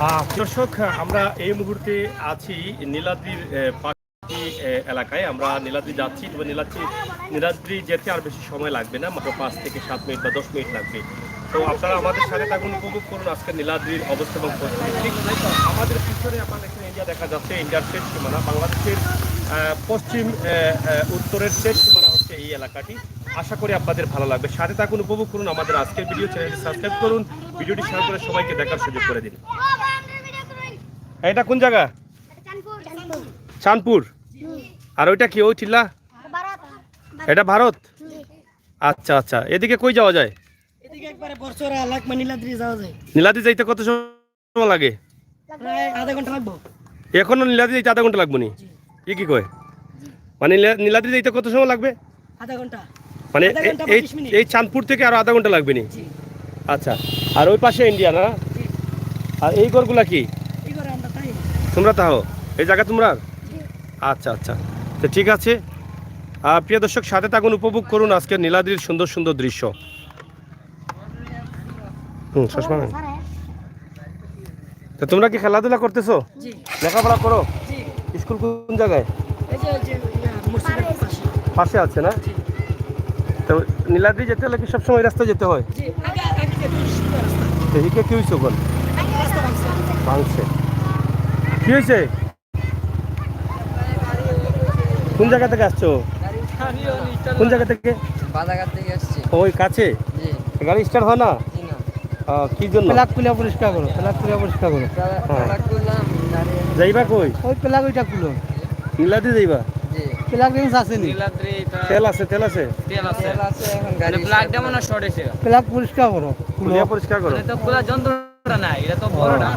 দর্শক, আমরা এই মুহূর্তে আছি নীলাদ্রির পাশাপাশি এলাকায়। আমরা নীলাদ্রি যাচ্ছি, তবে নীলাদ্রি যেতে আর বেশি সময় লাগবে না, মাত্র 5 থেকে 7 মিনিট বা 10 মিনিট লাগবে। তো আপনারা আমাদের সাথে থাকুন, উপভোগ করুন আজকে নীলাদ্রির অবস্থা এবং পরিস্থিতি। আমাদের পিছনে আপনার এখানে ইন্ডিয়া দেখা যাচ্ছে, ইন্ডিয়ার শেষ সীমানা, বাংলাদেশের পশ্চিম উত্তরের শেষ সীমানা হচ্ছে এই এলাকাটি। আশা করি আপনাদের ভালো লাগবে, সাথে থাকুন, উপভোগ করুন আমাদের আজকের ভিডিও। চ্যানেলটি সাবস্ক্রাইব করুন, ভিডিওটি শেয়ার করে সবাইকে দেখার সুযোগ করে দিন। এটা কোন জায়গা? চাঁদপুর। আর ওইটা কি, ওই টিলা? এটা ভারত। আচ্ছা আচ্ছা, এদিকে কই যাওয়া যায়? এদিকে একবারে বর্ষরা লাকমা নীলাদ্রি যাওয়া যায়। নীলাদ্রি যাইতে কত সময় লাগে? প্রায় আধা ঘন্টা লাগবে। এখনো নীলাদ্রি যাইতে আধা ঘন্টা লাগবে নি? কি কয়, মানে নীলাদ্রি যাইতে কত সময় লাগবে? আধা ঘন্টা। মানে এই চাঁদপুর থেকে আরো আধা ঘন্টা লাগবে নি? আচ্ছা। আর ওই পাশে ইন্ডিয়া না? আর এই ঘরগুলা কি? তোমরা তাহো এই জায়গা তোমরা? আচ্ছা আচ্ছা, তো ঠিক আছে। প্রিয় দর্শক, সাথে থাকুন, উপভোগ করুন আজকের নীলাদ্রির সুন্দর সুন্দর দৃশ্য। তো তোমরা কি খেলাধুলা করতেছো? লেখাপড়া করো? স্কুল কোন জায়গায়? পাশে আছে না? তো নীলাদ্রি যেতে হলে কি সবসময় রাস্তায় যেতে হয়? এদিকে কি হয়েছে? কোন ভাঙছে? কি হয়েছে? কোন জায়গা থেকে আসছো? কোন জায়গা থেকে? বাজারঘাট থেকে আসছি। ওই কাছে? গাড়ি স্টার্ট হয় না? কি জন্য? প্লাগ খুলে পরিষ্কার করো, প্লাগ খুলে পরিষ্কার করো। যাইবা কই? ওই প্লাগ ওইটা খুলো। নীলাদ্রি যাইবা? প্লাগ রিংস আছে নি? তেল আছে, তেল আছে, তেল আছে এখন গাড়ি প্লাগটা মনে শর্ট হয়েছে। প্লাগ পরিষ্কার করো, খুলে পরিষ্কার করো। এটা তো খোলা যন্ত্রটা না, এটা তো বড়টা।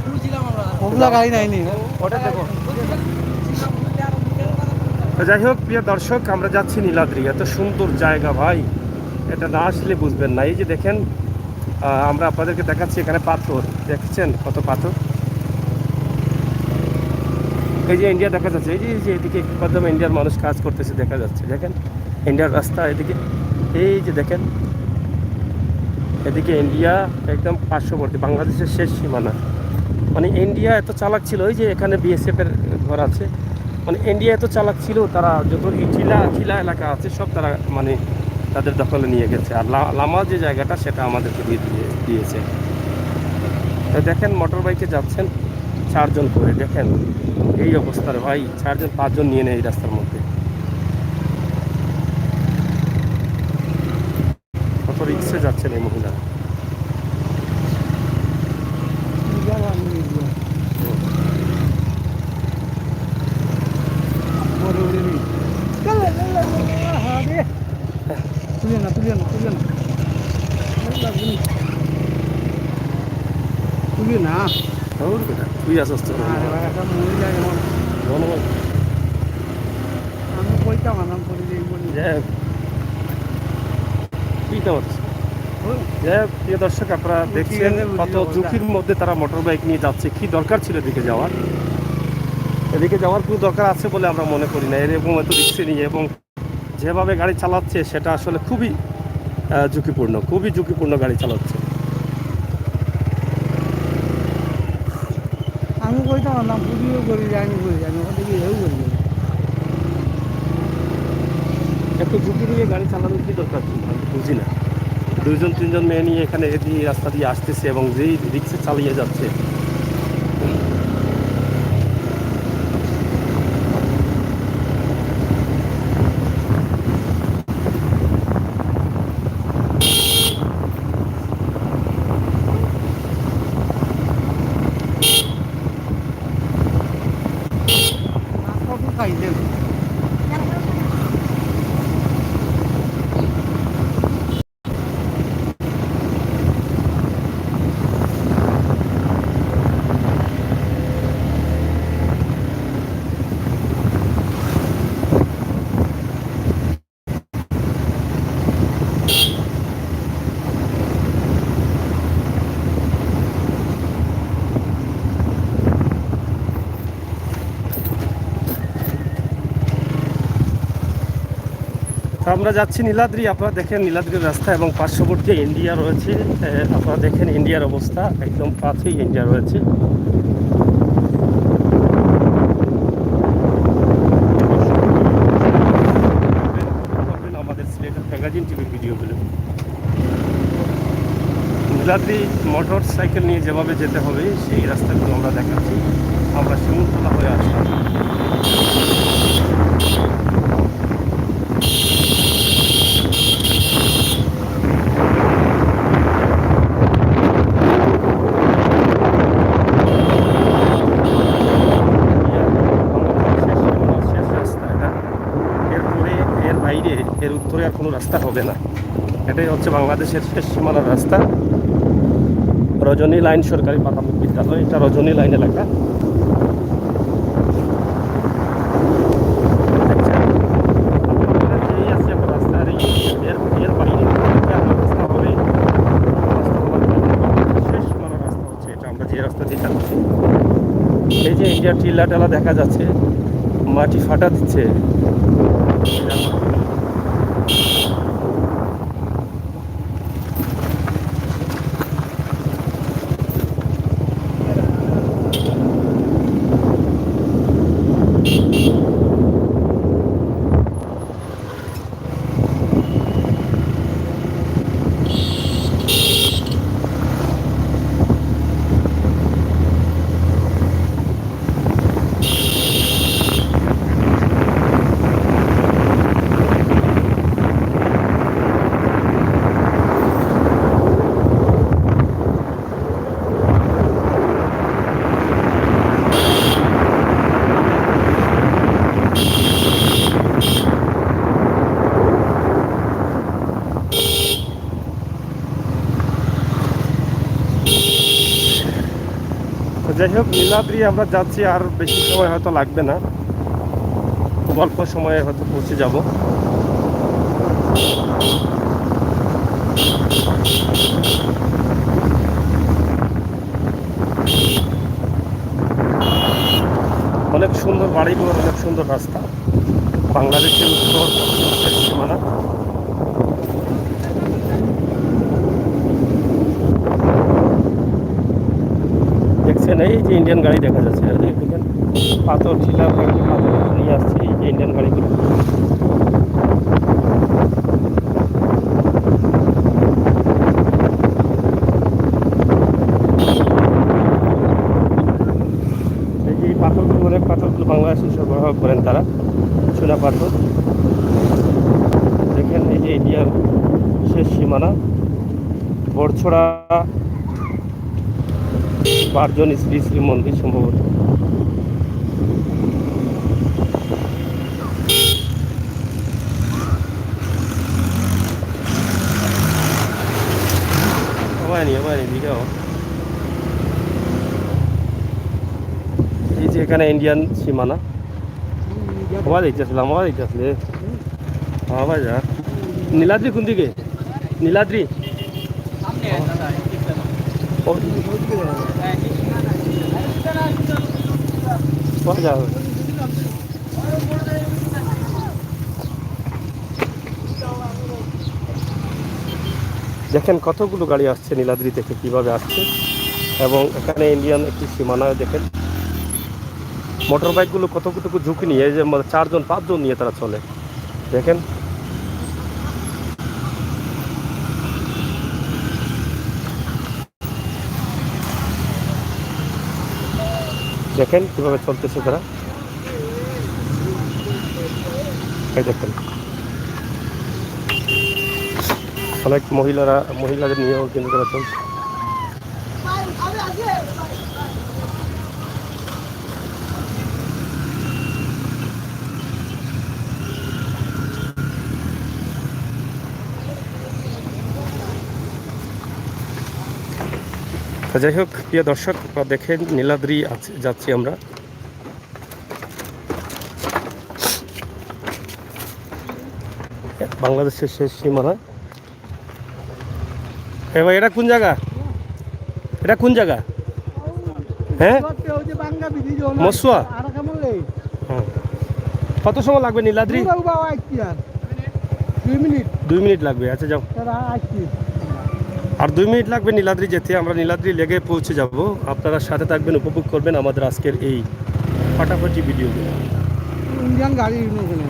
ওগুলা গাড়ি নাই নি। ওটা দেখো। যাই হোক, প্রিয় দর্শক, আমরা যাচ্ছি নীলাদ্রি। এত সুন্দর জায়গা ভাই, এটা না আসলে বুঝবেন না। এই যে দেখেন, আমরা আপনাদেরকে দেখাচ্ছি এখানে পাথর, দেখছেন কত পাথর। এই যে ইন্ডিয়া দেখা যাচ্ছে, এই যে এদিকে কত ইন্ডিয়ার মানুষ কাজ করতেছে দেখা যাচ্ছে। দেখেন ইন্ডিয়ার রাস্তা এদিকে, এই যে দেখেন এদিকে ইন্ডিয়া একদম পার্শ্ববর্তী, বাংলাদেশের শেষ সীমানা। মানে ইন্ডিয়া এত চালাক ছিল, ওই যে এখানে বিএসএফ এর ঘর আছে। মানে ইন্ডিয়া এত চালাক ছিল, তারা যত টিলা এলাকা আছে সব তারা মানে তাদের দখলে নিয়ে গেছে। আর লামা যে জায়গাটা সেটা আমাদেরকে দিয়েছে। দেখেন মোটর বাইকে যাচ্ছেন 4 জন করে, দেখেন এই অবস্থার ভাই, 4 জন 5 জন নিয়ে নেয় এই রাস্তার মধ্যে। কত রিক্সে যাচ্ছেন এই মহিলা। তুই আসছ তো প্রিয় দর্শক, আপনারা দেখছেন কত ঝুঁকির মধ্যে তারা মোটর বাইক নিয়ে যাচ্ছে। কি দরকার ছিল এদিকে যাওয়ার? এদিকে যাওয়ার কোনো দরকার আছে বলে আমরা মনে করি না। এরকম এত রিক্সে নিয়ে এবং যেভাবে গাড়ি চালাচ্ছে সেটা আসলে খুবই ঝুঁকিপূর্ণ গাড়ি চালাচ্ছে। আমি কইতাম না, বুঝিও করি জানি, আমি ওদিকে এও করি। এত ঝুঁকি নিয়ে গাড়ি চালানোর কি দরকার ছিল আমি বুঝি না। 2-3 জন মেয়ে নিয়ে এখানে এদিকে রাস্তা দিয়ে আসতেছে এবং যেই রিক্সা চালিয়ে যাচ্ছে। খাইছেন তো আমরা যাচ্ছি নীলাদ্রি। আপনারা দেখেন নীলাদ্রির রাস্তা এবং পার্শ্ববর্তী ইন্ডিয়া রয়েছে। আপনারা দেখেন ইন্ডিয়ার অবস্থা, একদম কাছেই ইন্ডিয়া রয়েছে। আমাদের সিলেটের ম্যাগাজিন টিভির ভিডিওগুলো নীলাদ্রি মোটর সাইকেল নিয়ে যেভাবে যেতে হবে সেই রাস্তাগুলো আমরা দেখাচ্ছি। আমরা শিমুলতলা হয়ে আসলাম। এর উত্তরে আর কোনো রাস্তা হবে না। এটাই হচ্ছে বাংলাদেশের শেষ সীমানার রাস্তা। রজনী লাইন সরকারি প্রাথমিক বিদ্যালয়, এটা রজনী লাইন এলাকা। এই যে ইন্ডিয়ার টিলা টেলা দেখা যাচ্ছে, মাটি ফাটা দিচ্ছে। যাই হোক, নীলাদ্রি আমরা যাচ্ছি, আর বেশি সময় হয়তো লাগবে না, অল্প সময়ে হয়তো পৌঁছে যাব। অনেক সুন্দর বাড়িঘর, অনেক সুন্দর রাস্তা। বাংলাদেশের উত্তর পশ্চিম শেষ সীমানা। দেখছেন এই যে ইন্ডিয়ান গাড়ি দেখা যাচ্ছে, দেখেন পাথর ঠিলা পাথর নিয়ে আসছে এই যে ইন্ডিয়ান গাড়িগুলো। এই যে পাথরগুলো, অনেক পাথরগুলো বাংলাদেশে সরবরাহ করেন তারা, সোনা পাথর। দেখেন এই যে ইন্ডিয়ার শেষ সীমানা, বড়ছড়া পাঁচজন শ্রী শ্রী মন্দির সম্ভবত। এই যে এখানে ইন্ডিয়ান সীমানা। হওয়া যাইতেছিলাম, হওয়া যাইতেছিলে হওয়া যা। নীলাদ্রি কোন দিকে? নীলাদ্রি দেখেন কতগুলো গাড়ি আসছে নীলাদ্রি থেকে, কিভাবে আসছে। এবং এখানে ইন্ডিয়ান একটি সীমানা দেখেন, মোটর বাইকগুলো কতটুকু ঝুঁকি নিয়ে, যে 4জন 5জন নিয়ে তারা চলে। দেখেন দেখেন কিভাবে চলতেছে তারা। এই দেখেন অনেক মহিলাদের নিয়েও কিন্তু তারা চলছে। যাই হোক, প্রিয় দর্শক, দেখেন নীলাদ্রি যাচ্ছি আমরা। বাংলাদেশের শেষ সীমানা। ভাই এটা কোন জায়গা? এটা কোন জায়গা? হ্যাঁ, মসুয়া। কত সময় লাগবে নীলাদ্রি? 2 মিনিট 2 মিনিট লাগবে, আচ্ছা যাও। তারা আসছি আর 2 মিনিট লাগবে নীলাদ্রি যেতে। আমরা নীলাদ্রি লেগে পৌঁছে যাব। আপনারা সাথে থাকবেন, উপভোগ করবেন আমাদের আজকের এই ফাটাফাটি ভিডিওগুলো। ইন্ডিয়ান গাড়ি ওখানে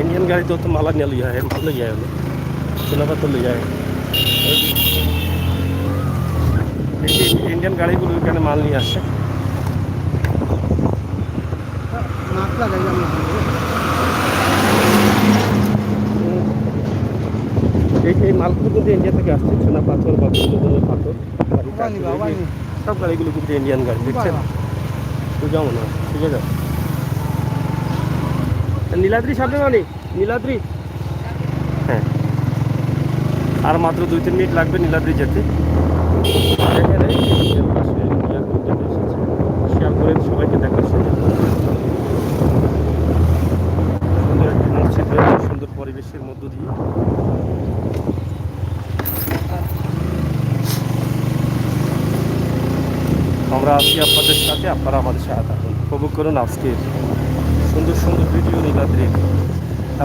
इंडियन गाड़ी तो माला नहीं लिया है, माल लिया है सुना तो लिया है। इंडियन गाड़ी को এখানে মাল নিয়ে আসছে। মাছ লাগাই আমরা এই মালগুলো কিন্তু ইন্ডিয়া থেকে আসছে, সোনা পাথর বা বিভিন্ন পাথর বানি বাবা বানি সব গাড়িগুলো কিন্তু ইন্ডিয়ান গাড়ি, দেখছেন? তো যাও না, ঠিক আছে। নীলাদ্রি সামনে মানে নীলাদ্রি, হ্যাঁ আর মাত্র 2-3 মিনিট লাগবে নীলাদ্রি যেতে। শেয়ার করে সবাইকে দেখার সুযোগ। সুন্দর একটি মসজিদ রয়েছে, সুন্দর পরিবেশের মধ্য দিয়ে। আমরা আছি আপনাদের সাথে, আপনারা আমাদের সাথে থাকুন, উপভোগ করুন আজকের সুন্দর সুন্দর ভিডিও নীলাদ্রির।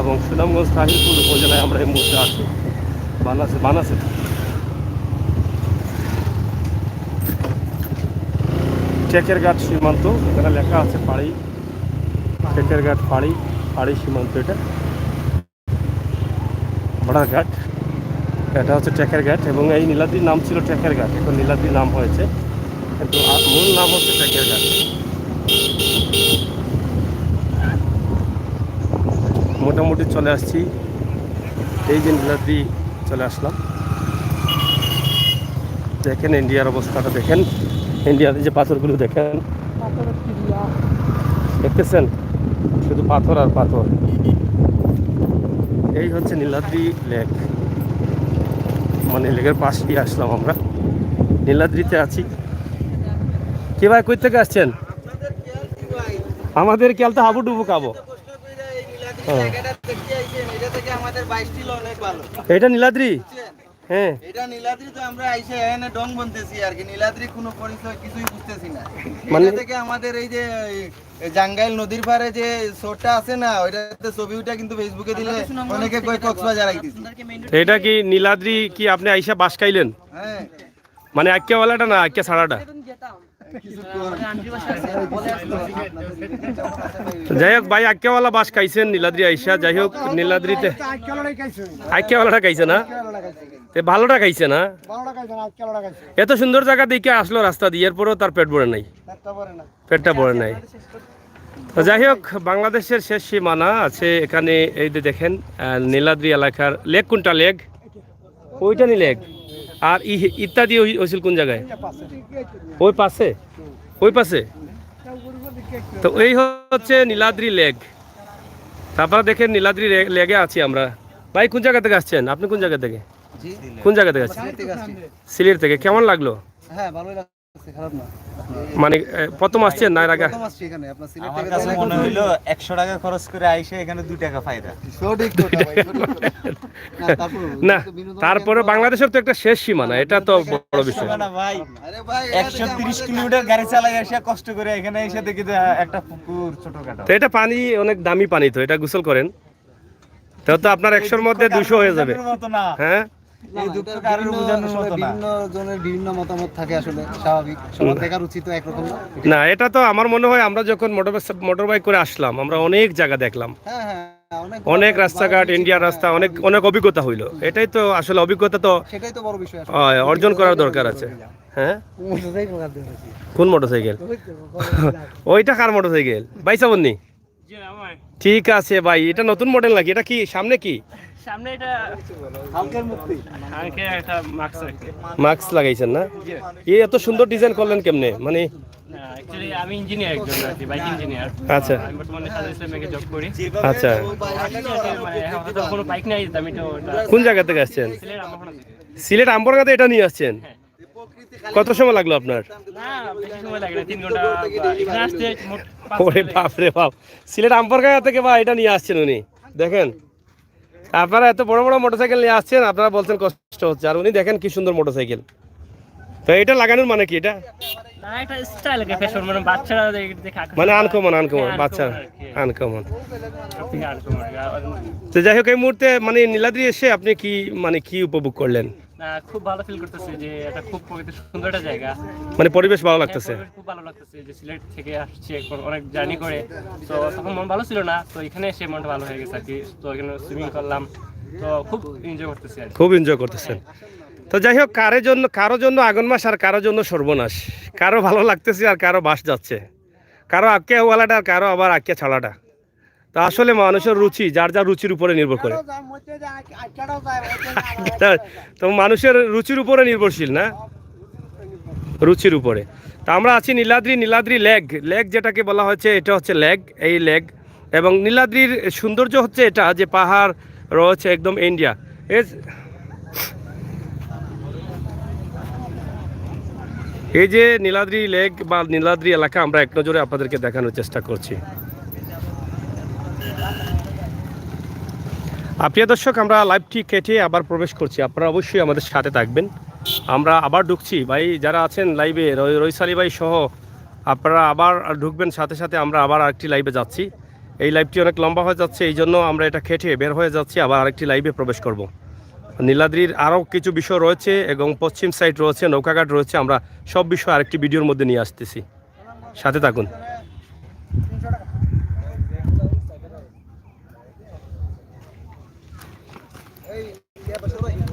এবং সুনামগঞ্জ তাহিরপুর উপজেলায় আমরা এই মুহূর্তে আছি, বানাসে। টেকেরঘাট সীমান্ত, এখানে লেখা আছে পাড়ি, টেকেরঘাট পাড়ি সীমান্ত। এটা বড়াঘাট, এটা হচ্ছে টেকেরঘাট। এবং এই নীলাদ্রির নাম ছিল টেকেরঘাট, এখন নীলাদ্রির নাম হয়েছে, কিন্তু মূল নাম হচ্ছে টেকেরঘাট। মোটামুটি চলে আসছি, এই যে নীলাদ্রি চলে আসলাম। দেখেন ইন্ডিয়ার অবস্থাটা, দেখেন ইন্ডিয়ার যে পাথরগুলো দেখেন, পাথরের টিলা দেখতেছেন শুধু পাথর আর পাথর। এই হচ্ছে নীলাদ্রি লেক, মানে লেকের পাশ দিয়ে আসলাম আমরা, নীলাদ্রিতে আছি। কি ভাই, কই থেকে আসছেন? আমাদের কেলতে হাবুডুবু খাবো। এটা নীলাদ্রি, হ্যাঁ এটা নীলাদ্রি। তো আমরা আইসে এখানে ডং বনতেছি আর কি, নীলাদ্রি কোনো পরিচয় কিছুই বুঝতেছি না। মানে এটা থেকে আমাদের এই যে জাঙ্গাইল নদীর পাড়ে যে শোটা আছে না, ওইটাতে ছবি ওটা কিন্তু ফেসবুকে দিলে অনেকে কয় কক্সবাজার আইতেছি। এটা কি নীলাদ্রি কি আপনি আইসা বাস খাইলেন? হ্যাঁ মানে আক্কেওয়ালাটা না আক্কে ছাড়াটা? যাই হোক ভাই, আক্কেওয়ালা বাস খাইছেন নীলাদ্রি আইসা। যাই হোক নীলাদ্রিতে আক্কেওয়ালাটা খাইছে না, ভালোটা খাইছে না। এত সুন্দর জায়গা দেখে আসলো রাস্তা দিয়ে, এরপরেও তার পেট ভরে নাই, পেটটা ভরে নাই। তো যাই হোক, বাংলাদেশের শেষ সীমানা আছে এখানে। এই যে দেখেন নীলাদ্রি এলাকার লেক, কোনটা লেক? ওইটা নি লেক। আর ইত্যাদি হয়েছিল কোন জায়গায়? ওই পাশে, ওই পাশে। তো এই হচ্ছে নীলাদ্রি লেক। তারপরে দেখেন নীলাদ্রি লেগে আছি আমরা। ভাই কোন জায়গা থেকে আসছেন আপনি? কোন জায়গা থেকে? কোন জায়গা থেকে আসছেন? সিলেট থেকে। কেমন লাগলো? হ্যাঁ ভালোই লাগছে, খারাপ না। মানে প্রথম আসছেন না এর আগে? প্রথম আসছি এখানে, আপনার সিলেট আমার থেকে কাছে মনে হইলো 100 টাকা খরচ করে আইসে এখানে 2 টাকা ফায়দা। সঠিক কথা ভাই, সঠিক কথা। না, তারপর না, তারপরে বাংলাদেশের তো একটা শেষ সীমানা, এটা তো বড় বিষয়। না ভাই, আরে ভাই 130 কিলোমিটার গাড়ি চালাই এসে কষ্ট করে এখানে এসে দেখি যে একটা পুকুর ছোটখাটো। তো এটা পানি অনেক দামি পানি, তো এটা গোসল করেন তো আপনার 100-র মধ্যে 200 হয়ে যাবে। মতো না। হ্যাঁ, এই দুঃখ কারোর বোঝানোর মতো না। বিভিন্ন জনের বিভিন্ন মতামত থাকে, আসলে স্বাভাবিক, সবার দেখার উচিত একরকম না। না এটা তো আমার মনে হয় আমরা যখন মোটর বাইক করে আসলাম, আমরা অনেক জায়গা দেখলাম, হ্যাঁ হ্যাঁ, অনেক রাস্তাঘাট, ইন্ডিয়ার রাস্তা, অনেক অনেক অভিজ্ঞতা হইলো। এটাই তো আসলে অভিজ্ঞতা তো সেটাই তো বড় বিষয় আসলে। অর্জন করার দরকার আছে। হ্যাঁ, কোন মোটরসাইকেল? ওইটা কার মোটরসাইকেল? বাইসা বন্নি? ঠিক আছে ভাই, এটা নতুন মডেল নাকি? এটা কি সামনে কি সামনে এটা হালকার মুক্তি। আগে একটা মাস্ক রাখতে। মাস্ক লাগাইছেন না? এই এত সুন্দর ডিজাইন করলেন কেমনে? মানে অ্যাকচুয়ালি আমি ইঞ্জিনিয়ার, একজন আর কি, বাইক ইঞ্জিনিয়ার। আচ্ছা আমি বর্তমানে সাজেস ব্যাংকে জব করি। আচ্ছা, মানে হয়তো কোনো বাইক নাই, আমি তো কোন জায়গা থেকে আসছেন? সিলেট আমবাগান থেকে। সিলেট আমবরগাতে এটা নিয়ে আসছেন? কত সময় লাগলো আপনার? না বেশি সময় লাগে না, 3 ঘন্টা। এখানে আসতে মোট 5 ওরে বাপ রে বাপ, সিলেট আমবরগা থেকে বা এটা নিয়ে আসছেন উনি। দেখেন আপনারা এত বড় বড় মোটরসাইকেল নিয়ে আসছেন, আপনারা বলছেন কষ্ট হচ্ছে, আর উনি দেখেন কি সুন্দর মোটরসাইকেল। তো এটা লাগানোর মানে কি? এটা না একটা স্টাইল লাগে ফ্যাশন মানে বাচ্চারা দেখে আকর্ষণ মানে পায়। আনকমন হ্যাঁ, বাচ্চা uncommon আর কি। আনকমন। সবথেকে uncommon আর কি। তো যাই হোক এই মুহূর্তে মানে নীলাদ্রি এসে আপনি কি মানে কি উপভোগ করলেন? না, খুব ভালো ফিল করতেছি যে এটা খুব প্রকৃতি সুন্দর একটা জায়গা। মানে পরিবেশ ভালো লাগতেছে? হ্যাঁ, খুব ভালো লাগতেছে যে সিলেট থেকে আসছি এখন অনেক জার্নি করে, তো তখন মন ভালো ছিল না, তো এখানে এসে মনটা ভালো হয়ে গেছে আর কি। তো এখানে সুইমিং করলাম, তো খুব এনজয় করতেছি আর কি। খুব এনজয় করতেছেন। তো যাই হোক কারো জন্য আগুন মাস আর কারো জন্য সর্বনাশ, কারো ভালো লাগতেছে আর কারো বাস যাচ্ছে, কারো আঁকিয়া ওয়ালাটা আর কারো আবার আঁকিয়া ছাড়াটা। তো আসলে মানুষের রুচি যার যার রুচির উপরে নির্ভর করে। তো মানুষের রুচির উপরে নির্ভরশীল না, রুচির উপরে। তা আমরা আছি নীলাদ্রি লেক যেটাকে বলা হচ্ছে, এটা হচ্ছে লেক, এই লেক। এবং নীলাদ্রির সৌন্দর্য হচ্ছে এটা যে পাহাড় রয়েছে একদম ইন্ডিয়া। এই যে নীলাদ্রি লেক বা নীলাদ্রি এলাকা আমরা এক নজরে আপনাদেরকে দেখানোর চেষ্টা করছি। প্রিয় দর্শক, আমরা লাইভটি কেটে আবার প্রবেশ করছি, আপনারা অবশ্যই আমাদের সাথে থাকবেন। আমরা আবার ঢুকছি, ভাই যারা আছেন লাইভে, রইসালি ভাই সহ আপনারা আবার ঢুকবেন সাথে সাথে। আমরা আবার আরেকটি লাইভে যাচ্ছি, এই লাইভটি অনেক লম্বা হয়ে যাচ্ছে, এই জন্য আমরা এটা কেটে বের হয়ে যাচ্ছি, আবার আরেকটি লাইভে প্রবেশ করব। নীলাদ্রির আরও কিছু বিষয় রয়েছে এবং পশ্চিম সাইড রয়েছে, নৌকাঘাট রয়েছে, আমরা সব বিষয় আরেকটি ভিডিওর মধ্যে নিয়ে আসতেছি, সাথে থাকুন।